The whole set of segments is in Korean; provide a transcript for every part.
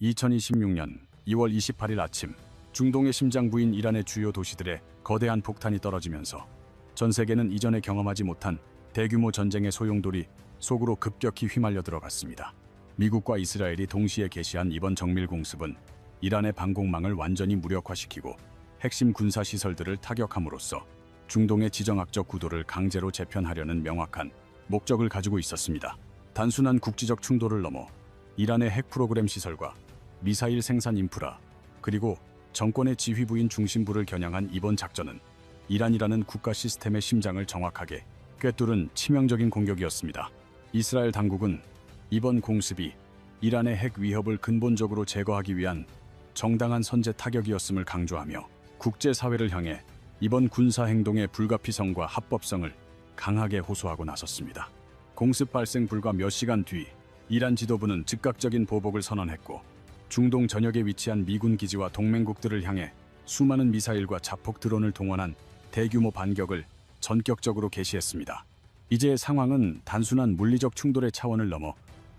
2026년 2월 28일 아침, 중동의 심장부인 이란의 주요 도시들에 거대한 폭탄이 떨어지면서 전 세계는 이전에 경험하지 못한 대규모 전쟁의 소용돌이 속으로 급격히 휘말려 들어갔습니다. 미국과 이스라엘이 동시에 개시한 이번 정밀 공습은 이란의 방공망을 완전히 무력화시키고 핵심 군사시설들을 타격함으로써 중동의 지정학적 구도를 강제로 재편하려는 명확한 목적을 가지고 있었습니다. 단순한 국지적 충돌을 넘어 이란의 핵 프로그램 시설과 미사일 생산 인프라, 그리고 정권의 지휘부인 중심부를 겨냥한 이번 작전은 이란이라는 국가 시스템의 심장을 정확하게 꿰뚫은 치명적인 공격이었습니다. 이스라엘 당국은 이번 공습이 이란의 핵 위협을 근본적으로 제거하기 위한 정당한 선제 타격이었음을 강조하며 국제사회를 향해 이번 군사행동의 불가피성과 합법성을 강하게 호소하고 나섰습니다. 공습 발생 불과 몇 시간 뒤 이란 지도부는 즉각적인 보복을 선언했고 중동 전역에 위치한 미군 기지와 동맹국들을 향해 수많은 미사일과 자폭 드론을 동원한 대규모 반격을 전격적으로 개시했습니다. 이제 상황은 단순한 물리적 충돌의 차원을 넘어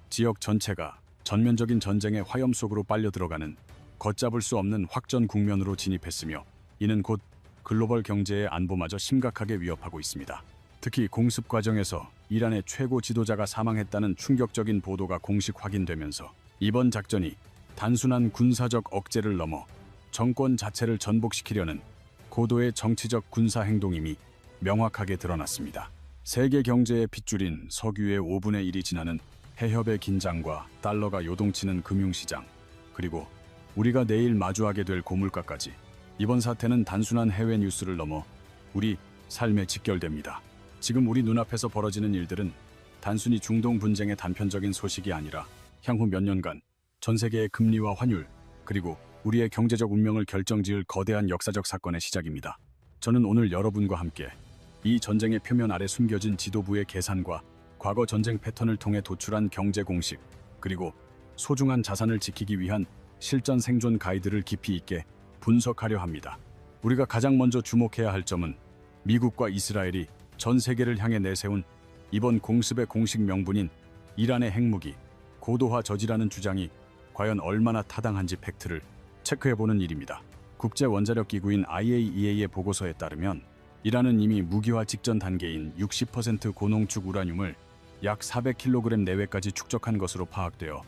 지역 전체가 전면적인 전쟁의 화염 속으로 빨려 들어가는 걷잡을 수 없는 확전 국면으로 진입했으며 이는 곧 글로벌 경제의 안보마저 심각하게 위협하고 있습니다. 특히 공습 과정에서 이란의 최고 지도자가 사망했다는 충격적인 보도가 공식 확인되면서 이번 작전이 단순한 군사적 억제를 넘어 정권 자체를 전복시키려는 고도의 정치적 군사 행동임이 명확하게 드러났습니다. 세계 경제의 핏줄인 석유의 5분의 1이 지나는 해협의 긴장과 달러가 요동치는 금융시장, 그리고 우리가 내일 마주하게 될 고물가까지 이번 사태는 단순한 해외 뉴스를 넘어 우리 삶에 직결됩니다. 지금 우리 눈앞에서 벌어지는 일들은 단순히 중동 분쟁의 단편적인 소식이 아니라 향후 몇 년간 전 세계의 금리와 환율, 그리고 우리의 경제적 운명을 결정지을 거대한 역사적 사건의 시작입니다. 저는 오늘 여러분과 함께 이 전쟁의 표면 아래 숨겨진 지도부의 계산과 과거 전쟁 패턴을 통해 도출한 경제 공식, 그리고 소중한 자산을 지키기 위한 실전 생존 가이드를 깊이 있게 분석하려 합니다. 우리가 가장 먼저 주목해야 할 점은 미국과 이스라엘이 전 세계를 향해 내세운 이번 공습의 공식 명분인 이란의 핵무기 고도화 저지라는 주장이 과연 얼마나 타당한지 팩트를 체크해보는 일입니다. 국제원자력기구인 IAEA의 보고서에 따르면 이란은 이미 무기화 직전 단계인 60% 고농축 우라늄을 약 400kg 내외까지 축적한 것으로 파악되어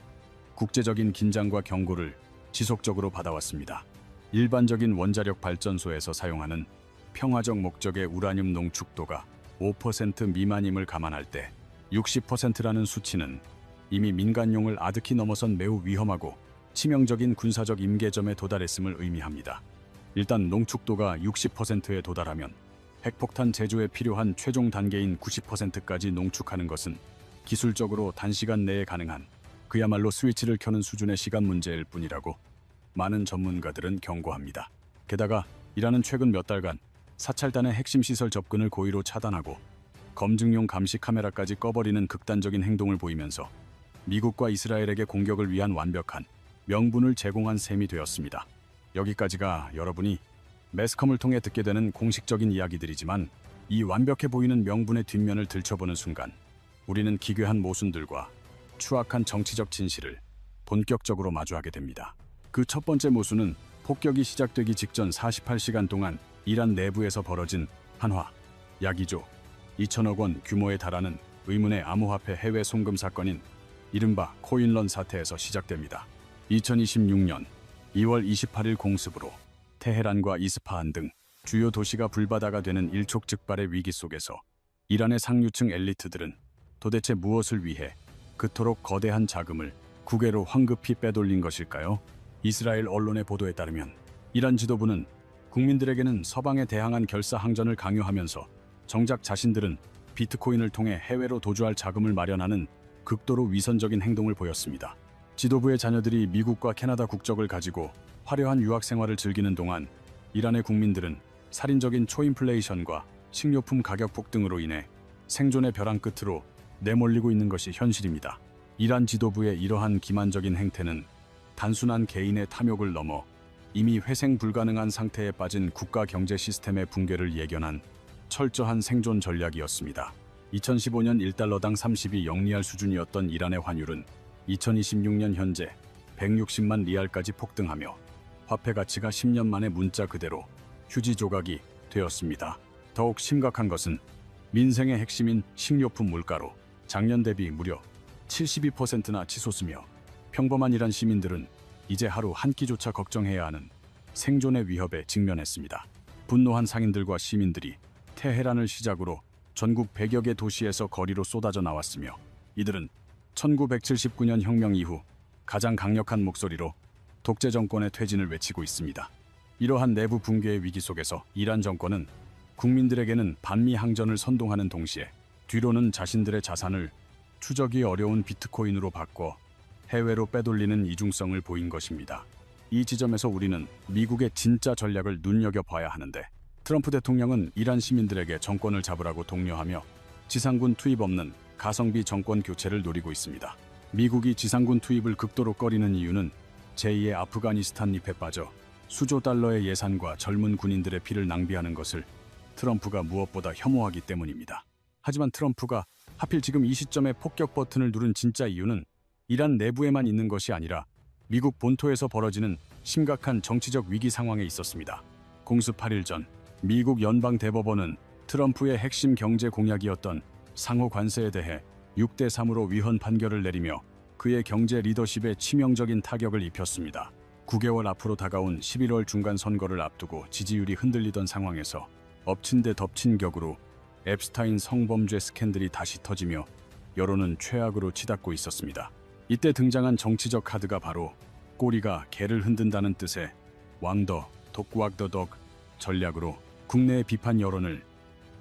국제적인 긴장과 경고를 지속적으로 받아왔습니다. 일반적인 원자력 발전소에서 사용하는 평화적 목적의 우라늄 농축도가 5% 미만임을 감안할 때 60%라는 수치는 이미 민간용을 아득히 넘어선 매우 위험하고 치명적인 군사적 임계점에 도달했음을 의미합니다. 일단 농축도가 60%에 도달하면 핵폭탄 제조에 필요한 최종 단계인 90%까지 농축하는 것은 기술적으로 단시간 내에 가능한 그야말로 스위치를 켜는 수준의 시간 문제일 뿐이라고 많은 전문가들은 경고합니다. 게다가 이란은 최근 몇 달간 사찰단의 핵심 시설 접근을 고의로 차단하고 검증용 감시 카메라까지 꺼버리는 극단적인 행동을 보이면서 미국과 이스라엘에게 공격을 위한 완벽한 명분을 제공한 셈이 되었습니다. 여기까지가 여러분이 매스컴을 통해 듣게 되는 공식적인 이야기들이지만 이 완벽해 보이는 명분의 뒷면을 들춰보는 순간 우리는 기괴한 모순들과 추악한 정치적 진실을 본격적으로 마주하게 됩니다. 그 첫 번째 모순은 폭격이 시작되기 직전 48시간 동안 이란 내부에서 벌어진 한화 약 2조 2천억 원 규모에 달하는 의문의 암호화폐 해외 송금 사건인 이른바 코인런 사태에서 시작됩니다. 2026년 2월 28일 공습으로 테헤란과 이스파한 등 주요 도시가 불바다가 되는 일촉즉발의 위기 속에서 이란의 상류층 엘리트들은 도대체 무엇을 위해 그토록 거대한 자금을 국외로 황급히 빼돌린 것일까요? 이스라엘 언론의 보도에 따르면 이란 지도부는 국민들에게는 서방에 대항한 결사항전을 강요하면서 정작 자신들은 비트코인을 통해 해외로 도주할 자금을 마련하는 극도로 위선적인 행동을 보였습니다. 지도부의 자녀들이 미국과 캐나다 국적을 가지고 화려한 유학 생활을 즐기는 동안 이란의 국민들은 살인적인 초인플레이션과 식료품 가격 폭등으로 인해 생존의 벼랑 끝으로 내몰리고 있는 것이 현실입니다. 이란 지도부의 이러한 기만적인 행태는 단순한 개인의 탐욕을 넘어 이미 회생 불가능한 상태에 빠진 국가 경제 시스템의 붕괴를 예견한 철저한 생존 전략이었습니다. 2015년 1달러당 30이 영리할 수준이었던 이란의 환율은 2026년 현재 160만 리알까지 폭등하며 화폐 가치가 10년 만에 문자 그대로 휴지 조각이 되었습니다. 더욱 심각한 것은 민생의 핵심인 식료품 물가로 작년 대비 무려 72%나 치솟으며 평범한 이란 시민들은 이제 하루 한 끼조차 걱정해야 하는 생존의 위협에 직면했습니다. 분노한 상인들과 시민들이 테헤란을 시작으로 전국 100여 개 도시에서 거리로 쏟아져 나왔으며 이들은 1979년 혁명 이후 가장 강력한 목소리로 독재 정권의 퇴진을 외치고 있습니다. 이러한 내부 붕괴의 위기 속에서 이란 정권은 국민들에게는 반미 항전을 선동하는 동시에 뒤로는 자신들의 자산을 추적이 어려운 비트코인으로 바꿔 해외로 빼돌리는 이중성을 보인 것입니다. 이 지점에서 우리는 미국의 진짜 전략을 눈여겨봐야 하는데, 트럼프 대통령은 이란 시민들에게 정권을 잡으라고 독려하며 지상군 투입 없는 가성비 정권 교체를 노리고 있습니다. 미국이 지상군 투입을 극도로 꺼리는 이유는 제2의 아프가니스탄 잎에 빠져 수조 달러의 예산과 젊은 군인들의 피를 낭비하는 것을 트럼프가 무엇보다 혐오하기 때문입니다. 하지만 트럼프가 하필 지금 이 시점에 폭격 버튼을 누른 진짜 이유는 이란 내부에만 있는 것이 아니라 미국 본토에서 벌어지는 심각한 정치적 위기 상황에 있었습니다. 공수 8일 전 미국 연방대법원은 트럼프의 핵심 경제 공약이었던 상호 관세에 대해 6대3으로 위헌 판결을 내리며 그의 경제 리더십에 치명적인 타격을 입혔습니다. 9개월 앞으로 다가온 11월 중간 선거를 앞두고 지지율이 흔들리던 상황에서 엎친 데 덮친 격으로 앱스타인 성범죄 스캔들이 다시 터지며 여론은 최악으로 치닫고 있었습니다. 이때 등장한 정치적 카드가 바로 꼬리가 개를 흔든다는 뜻의 왕더 독구악더덕 전략으로 국내의 비판 여론을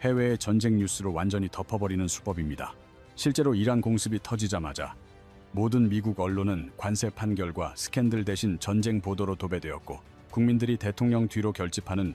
해외의 전쟁 뉴스로 완전히 덮어버리는 수법입니다. 실제로 이란 공습이 터지자마자 모든 미국 언론은 관세 판결과 스캔들 대신 전쟁 보도로 도배되었고, 국민들이 대통령 뒤로 결집하는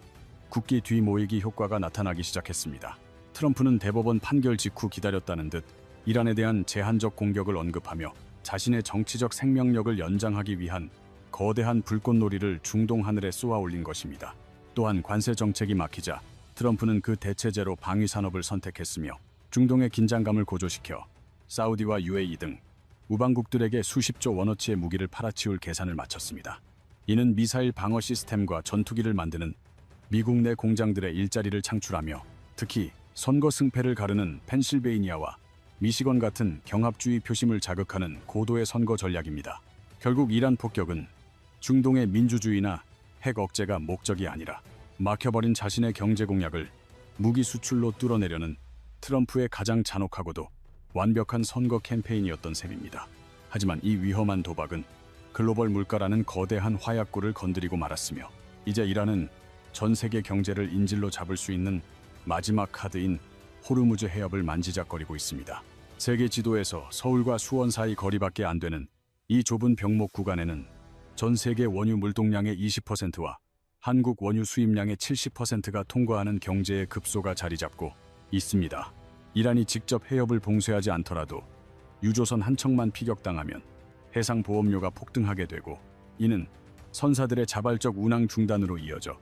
국기 뒤 모이기 효과가 나타나기 시작했습니다. 트럼프는 대법원 판결 직후 기다렸다는 듯 이란에 대한 제한적 공격을 언급하며 자신의 정치적 생명력을 연장하기 위한 거대한 불꽃놀이를 중동 하늘에 쏘아 올린 것입니다. 또한 관세 정책이 막히자 트럼프는 그 대체제로 방위 산업을 선택했으며 중동의 긴장감을 고조시켜 사우디와 UAE 등 우방국들에게 수십조 원어치의 무기를 팔아치울 계산을 마쳤습니다. 이는 미사일 방어 시스템과 전투기를 만드는 미국 내 공장들의 일자리를 창출하며 특히 선거 승패를 가르는 펜실베이니아와 미시건 같은 경합주의 표심을 자극하는 고도의 선거 전략입니다. 결국 이란 폭격은 중동의 민주주의나 핵 억제가 목적이 아니라 막혀버린 자신의 경제 공약을 무기 수출로 뚫어내려는 트럼프의 가장 잔혹하고도 완벽한 선거 캠페인이었던 셈입니다. 하지만 이 위험한 도박은 글로벌 물가라는 거대한 화약고를 건드리고 말았으며 이제 이란은 전 세계 경제를 인질로 잡을 수 있는 마지막 카드인 호르무즈 해협을 만지작거리고 있습니다. 세계 지도에서 서울과 수원 사이 거리밖에 안 되는 이 좁은 병목 구간에는 전 세계 원유 물동량의 20%와 한국 원유 수입량의 70%가 통과하는 경제의 급소가 자리 잡고 있습니다. 이란이 직접 해협을 봉쇄하지 않더라도 유조선 한 척만 피격당하면 해상 보험료가 폭등하게 되고, 이는 선사들의 자발적 운항 중단으로 이어져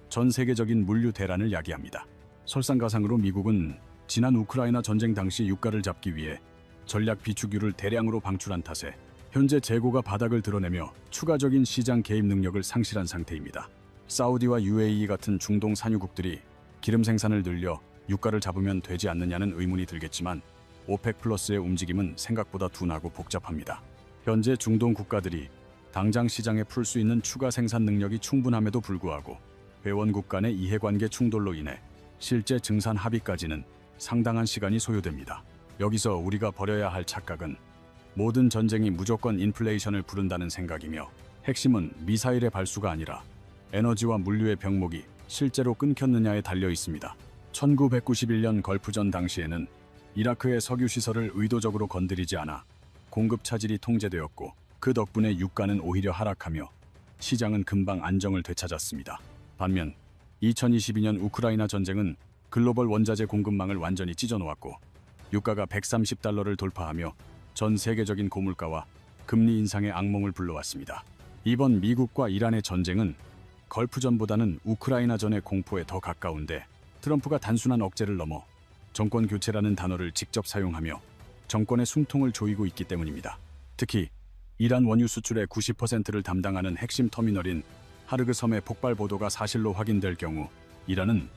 전 세계적인 물류 대란을 야기합니다. 설상가상으로 미국은 지난 우크라이나 전쟁 당시 유가를 잡기 위해 전략 비축유를 대량으로 방출한 탓에 현재 재고가 바닥을 드러내며 추가적인 시장 개입 능력을 상실한 상태입니다. 사우디와 UAE 같은 중동 산유국들이 기름 생산을 늘려 유가를 잡으면 되지 않느냐는 의문이 들겠지만 오펙 플러스의 움직임은 생각보다 둔하고 복잡합니다. 현재 중동 국가들이 당장 시장에 풀 수 있는 추가 생산 능력이 충분함에도 불구하고 회원국 간의 이해관계 충돌로 인해 실제 증산 합의까지는 상당한 시간이 소요됩니다. 여기서 우리가 버려야 할 착각은 모든 전쟁이 무조건 인플레이션을 부른다는 생각이며, 핵심은 미사일의 발수가 아니라 에너지와 물류의 병목이 실제로 끊겼느냐에 달려 있습니다. 1991년 걸프전 당시에는 이라크의 석유 시설을 의도적으로 건드리지 않아 공급 차질이 통제되었고, 그 덕분에 유가는 오히려 하락하며 시장은 금방 안정을 되찾았습니다. 반면 2022년 우크라이나 전쟁은 글로벌 원자재 공급망을 완전히 찢어놓았고 유가가 130달러를 돌파하며 전 세계적인 고물가와 금리 인상의 악몽을 불러왔습니다. 이번 미국과 이란의 전쟁은 걸프전보다는 우크라이나전의 공포에 더 가까운데, 트럼프가 단순한 억제를 넘어 정권 교체라는 단어를 직접 사용하며 정권의 숨통을 조이고 있기 때문입니다. 특히 이란 원유 수출의 90%를 담당하는 핵심 터미널인 하르그 섬의 폭발 보도가 사실로 확인될 경우 이란은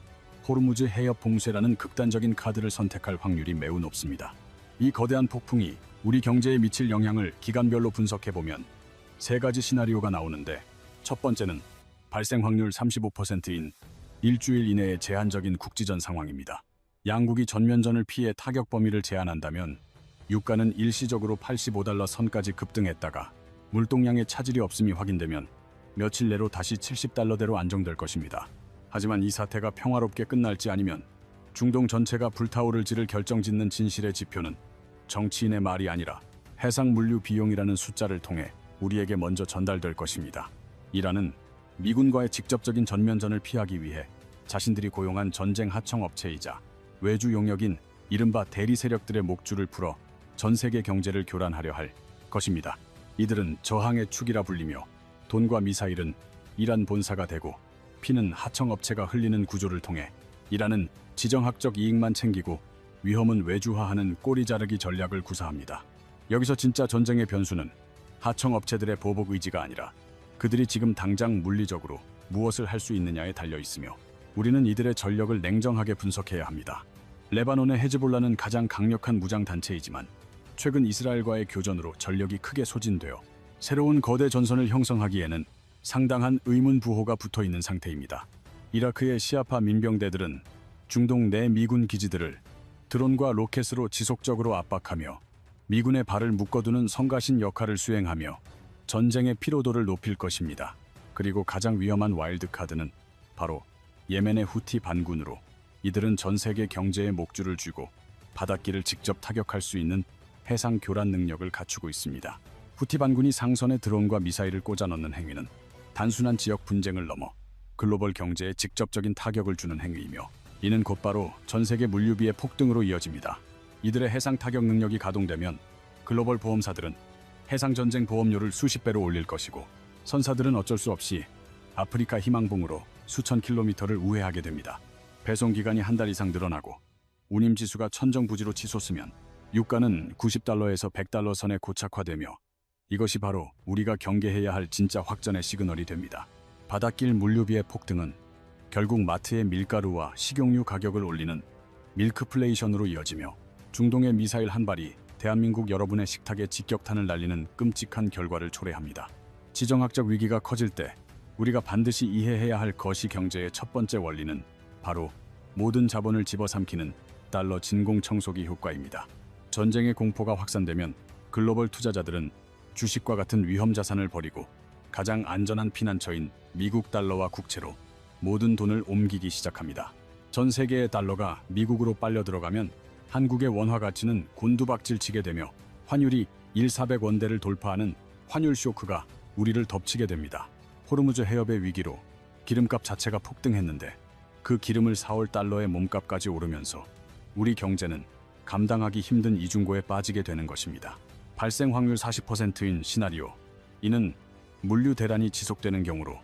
호르무즈 해협 봉쇄라는 극단적인 카드를 선택할 확률이 매우 높습니다. 이 거대한 폭풍이 우리 경제에 미칠 영향을 기간별로 분석해보면 세 가지 시나리오가 나오는데, 첫 번째는 발생 확률 35%인 일주일 이내의 제한적인 국지전 상황입니다. 양국이 전면전을 피해 타격 범위를 제한한다면 유가는 일시적으로 $85 선까지 급등했다가 물동량의 차질이 없음이 확인되면 며칠 내로 다시 $70대로 안정될 것입니다. 하지만 이 사태가 평화롭게 끝날지 아니면 중동 전체가 불타오를지를 결정짓는 진실의 지표는 정치인의 말이 아니라 해상 물류 비용이라는 숫자를 통해 우리에게 먼저 전달될 것입니다. 이란은 미군과의 직접적인 전면전을 피하기 위해 자신들이 고용한 전쟁 하청 업체이자 외주 용역인 이른바 대리 세력들의 목줄을 풀어 전 세계 경제를 교란하려 할 것입니다. 이들은 저항의 축이라 불리며 돈과 미사일은 이란 본사가 되고 피는 하청 업체가 흘리는 구조를 통해 이란은 지정학적 이익만 챙기고 위험은 외주화하는 꼬리 자르기 전략을 구사합니다. 여기서 진짜 전쟁의 변수는 하청 업체들의 보복 의지가 아니라 그들이 지금 당장 물리적으로 무엇을 할 수 있느냐에 달려 있으며, 우리는 이들의 전력을 냉정하게 분석해야 합니다. 레바논의 헤즈볼라는 가장 강력한 무장 단체이지만 최근 이스라엘과의 교전으로 전력이 크게 소진되어 새로운 거대 전선을 형성하기에는 상당한 의문부호가 붙어있는 상태입니다. 이라크의 시아파 민병대들은 중동 내 미군 기지들을 드론과 로켓으로 지속적으로 압박하며 미군의 발을 묶어두는 성가신 역할을 수행하며 전쟁의 피로도를 높일 것입니다. 그리고 가장 위험한 와일드카드는 바로 예멘의 후티 반군으로, 이들은 전 세계 경제의 목줄을 쥐고 바닷길을 직접 타격할 수 있는 해상 교란 능력을 갖추고 있습니다. 후티 반군이 상선에 드론과 미사일을 꽂아 넣는 행위는 단순한 지역 분쟁을 넘어 글로벌 경제에 직접적인 타격을 주는 행위이며, 이는 곧바로 전 세계 물류비의 폭등으로 이어집니다. 이들의 해상 타격 능력이 가동되면 글로벌 보험사들은 해상전쟁 보험료를 수십 배로 올릴 것이고, 선사들은 어쩔 수 없이 아프리카 희망봉으로 수천 킬로미터를 우회하게 됩니다. 배송기간이 한 달 이상 늘어나고 운임지수가 천정부지로 치솟으면 유가는 $90에서 $100 선에 고착화되며, 이것이 바로 우리가 경계해야 할 진짜 확전의 시그널이 됩니다. 바닷길 물류비의 폭등은 결국 마트의 밀가루와 식용유 가격을 올리는 밀크플레이션으로 이어지며, 중동의 미사일 한 발이 대한민국 여러분의 식탁에 직격탄을 날리는 끔찍한 결과를 초래합니다. 지정학적 위기가 커질 때 우리가 반드시 이해해야 할 거시 경제의 첫 번째 원리는 바로 모든 자본을 집어삼키는 달러 진공 청소기 효과입니다. 전쟁의 공포가 확산되면 글로벌 투자자들은 주식과 같은 위험 자산을 버리고 가장 안전한 피난처인 미국 달러와 국채로 모든 돈을 옮기기 시작합니다. 전 세계의 달러가 미국으로 빨려 들어가면 한국의 원화 가치는 곤두박질치게 되며 환율이 1,400원대를 돌파하는 환율 쇼크가 우리를 덮치게 됩니다. 호르무즈 해협의 위기로 기름값 자체가 폭등했는데 그 기름을 사올 달러의 몸값까지 오르면서 우리 경제는 감당하기 힘든 이중고에 빠지게 되는 것입니다. 발생 확률 40%인 시나리오, 이는 물류 대란이 지속되는 경우로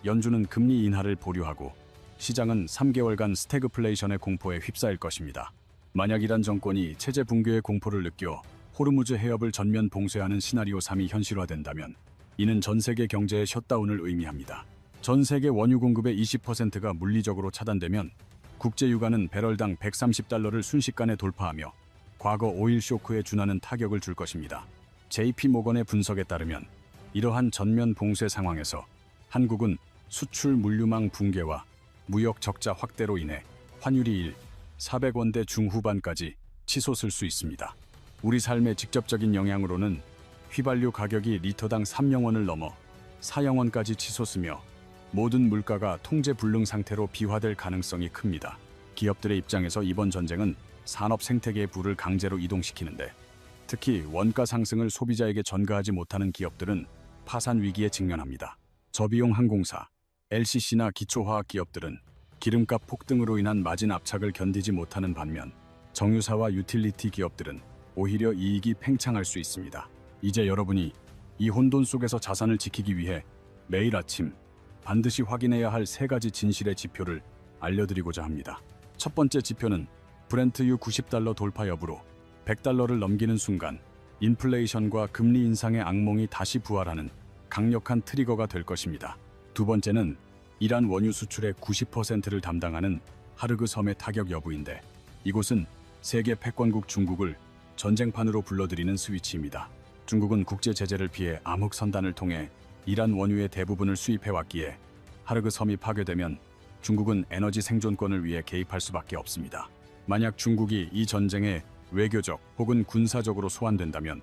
연준은 금리 인하를 보류하고 시장은 3개월간 스태그플레이션의 공포에 휩싸일 것입니다. 만약 이란 정권이 체제 붕괴의 공포를 느껴 호르무즈 해협을 전면 봉쇄하는 시나리오 3이 현실화된다면 이는 전 세계 경제의 셧다운을 의미합니다. 전 세계 원유 공급의 20%가 물리적으로 차단되면 국제 유가는 배럴당 $130를 순식간에 돌파하며 과거 오일 쇼크에 준하는 타격을 줄 것입니다. JP 모건의 분석에 따르면 이러한 전면 봉쇄 상황에서 한국은 수출 물류망 붕괴와 무역 적자 확대로 인해 환율이 400원대 중후반까지 치솟을 수 있습니다. 우리 삶의 직접적인 영향으로는 휘발유 가격이 리터당 3영원을 넘어 4영원까지 치솟으며 모든 물가가 통제 불능 상태로 비화될 가능성이 큽니다. 기업들의 입장에서 이번 전쟁은 산업 생태계의 부를 강제로 이동시키는데, 특히 원가 상승을 소비자에게 전가하지 못하는 기업들은 파산 위기에 직면합니다. 저비용 항공사, LCC나 기초화학 기업들은 기름값 폭등으로 인한 마진 압착을 견디지 못하는 반면 정유사와 유틸리티 기업들은 오히려 이익이 팽창할 수 있습니다. 이제 여러분이 이 혼돈 속에서 자산을 지키기 위해 매일 아침 반드시 확인해야 할 세 가지 진실의 지표를 알려드리고자 합니다. 첫 번째 지표는 브렌트유 $90 돌파 여부로 $100를 넘기는 순간 인플레이션과 금리 인상의 악몽이 다시 부활하는 강력한 트리거가 될 것입니다. 두 번째는 이란 원유 수출의 90%를 담당하는 하르그 섬의 타격 여부인데, 이곳은 세계 패권국 중국을 전쟁판으로 불러들이는 스위치입니다. 중국은 국제 제재를 피해 암흑 선단을 통해 이란 원유의 대부분을 수입해왔기에 하르그 섬이 파괴되면 중국은 에너지 생존권을 위해 개입할 수밖에 없습니다. 만약 중국이 이 전쟁에 외교적 혹은 군사적으로 소환된다면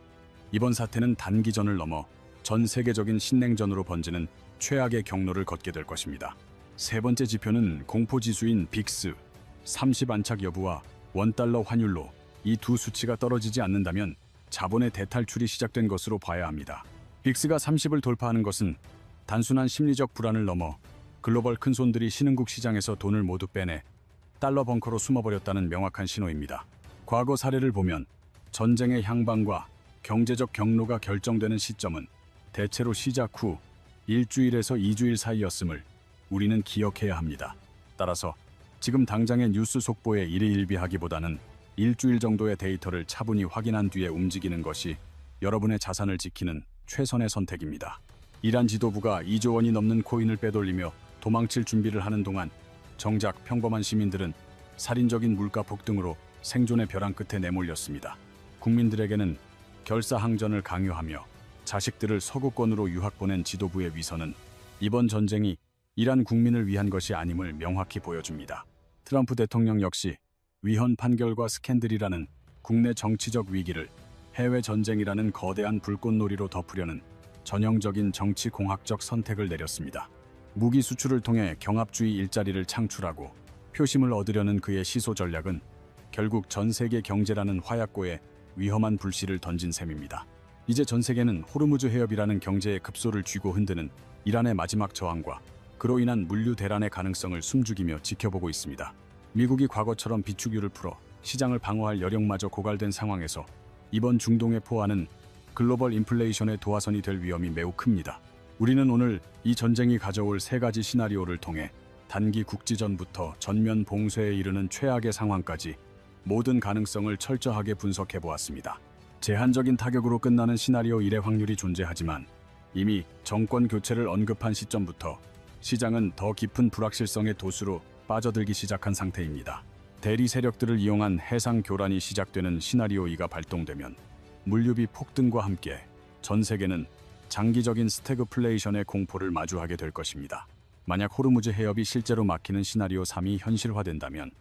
이번 사태는 단기전을 넘어 전 세계적인 신냉전으로 번지는 최악의 경로를 걷게 될 것입니다. 세 번째 지표는 공포지수인 빅스 30 안착 여부와 원달러 환율로 이 두 수치가 떨어지지 않는다면 자본의 대탈출이 시작된 것으로 봐야 합니다. 빅스가 30을 돌파하는 것은 단순한 심리적 불안을 넘어 글로벌 큰손들이 신흥국 시장에서 돈을 모두 빼내 달러 벙커로 숨어버렸다는 명확한 신호입니다. 과거 사례를 보면 전쟁의 향방과 경제적 경로가 결정되는 시점은 대체로 시작 후 일주일에서 2주일 사이였음을 우리는 기억해야 합니다. 따라서 지금 당장의 뉴스 속보에 일희일비하기보다는 일주일 정도의 데이터를 차분히 확인한 뒤에 움직이는 것이 여러분의 자산을 지키는 최선의 선택입니다. 이란 지도부가 2조 원이 넘는 코인을 빼돌리며 도망칠 준비를 하는 동안 정작 평범한 시민들은 살인적인 물가 폭등으로 생존의 벼랑 끝에 내몰렸습니다. 국민들에게는 결사항전을 강요하며 자식들을 서구권으로 유학 보낸 지도부의 위선은 이번 전쟁이 이란 국민을 위한 것이 아님을 명확히 보여줍니다. 트럼프 대통령 역시 위헌 판결과 스캔들이라는 국내 정치적 위기를 해외 전쟁이라는 거대한 불꽃놀이로 덮으려는 전형적인 정치 공학적 선택을 내렸습니다. 무기 수출을 통해 경합주의 일자리를 창출하고 표심을 얻으려는 그의 시소 전략은 결국 전 세계 경제라는 화약고에 위험한 불씨를 던진 셈입니다. 이제 전 세계는 호르무즈 해협이라는 경제의 급소를 쥐고 흔드는 이란의 마지막 저항과 그로 인한 물류 대란의 가능성을 숨죽이며 지켜보고 있습니다. 미국이 과거처럼 비축유를 풀어 시장을 방어할 여력마저 고갈된 상황에서 이번 중동의 포화는 글로벌 인플레이션의 도화선이 될 위험이 매우 큽니다. 우리는 오늘 이 전쟁이 가져올 세 가지 시나리오를 통해 단기 국지전부터 전면 봉쇄에 이르는 최악의 상황까지 모든 가능성을 철저하게 분석해 보았습니다. 제한적인 타격으로 끝나는 시나리오 1의 확률이 존재하지만 이미 정권 교체를 언급한 시점부터 시장은 더 깊은 불확실성의 도수로 빠져들기 시작한 상태입니다. 대리 세력들을 이용한 해상 교란이 시작되는 시나리오 2가 발동되면 물류비 폭등과 함께 전 세계는 장기적인 스태그플레이션의 공포를 마주하게 될 것입니다. 만약 호르무즈 해협이 실제로 막히는 시나리오 3이 현실화된다면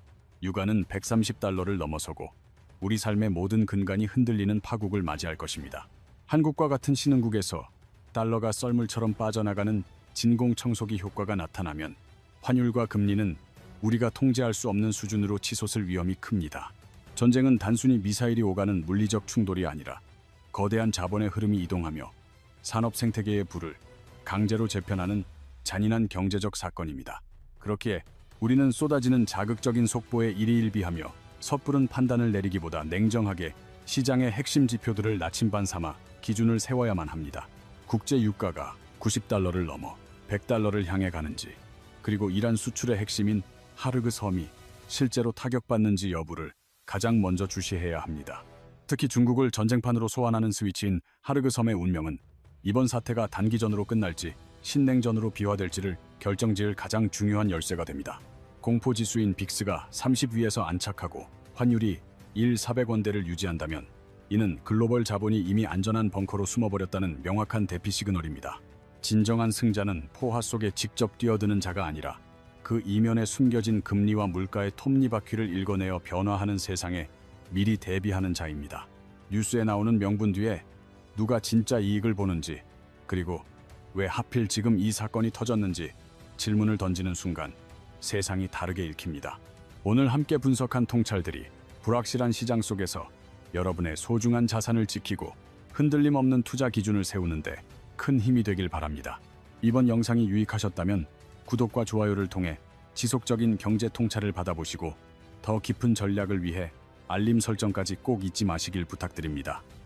유가는 130달러를 넘어서고 우리 삶의 모든 근간이 흔들리는 파국을 맞이할 것입니다. 한국과 같은 신흥국에서 달러가 썰물처럼 빠져나가는 진공청소기 효과가 나타나면 환율과 금리는 우리가 통제할 수 없는 수준으로 치솟을 위험이 큽니다. 전쟁은 단순히 미사일이 오가는 물리적 충돌이 아니라 거대한 자본의 흐름이 이동하며 산업 생태계의 불을 강제로 재편하는 잔인한 경제적 사건입니다. 그렇기에 우리는 쏟아지는 자극적인 속보에 일희일비하며 섣부른 판단을 내리기보다 냉정하게 시장의 핵심 지표들을 나침반 삼아 기준을 세워야만 합니다. 국제 유가가 90달러를 넘어 100달러를 향해 가는지, 그리고 이란 수출의 핵심인 하르그 섬이 실제로 타격받는지 여부를 가장 먼저 주시해야 합니다. 특히 중국을 전쟁판으로 소환하는 스위치인 하르그 섬의 운명은 이번 사태가 단기전으로 끝날지 신냉전으로 비화될지를 결정지을 가장 중요한 열쇠가 됩니다. 공포지수인 빅스가 30 위에서 안착하고 환율이 1,400원대를 유지한다면 이는 글로벌 자본이 이미 안전한 벙커로 숨어버렸다는 명확한 대피 시그널입니다. 진정한 승자는 포화 속에 직접 뛰어드는 자가 아니라 그 이면에 숨겨진 금리와 물가의 톱니바퀴를 읽어내어 변화하는 세상에 미리 대비하는 자입니다. 뉴스에 나오는 명분 뒤에 누가 진짜 이익을 보는지, 그리고 왜 하필 지금 이 사건이 터졌는지 질문을 던지는 순간 세상이 다르게 읽힙니다. 오늘 함께 분석한 통찰들이 불확실한 시장 속에서 여러분의 소중한 자산을 지키고 흔들림 없는 투자 기준을 세우는데 큰 힘이 되길 바랍니다. 이번 영상이 유익하셨다면 구독과 좋아요를 통해 지속적인 경제 통찰을 받아보시고 더 깊은 전략을 위해 알림 설정까지 꼭 잊지 마시길 부탁드립니다.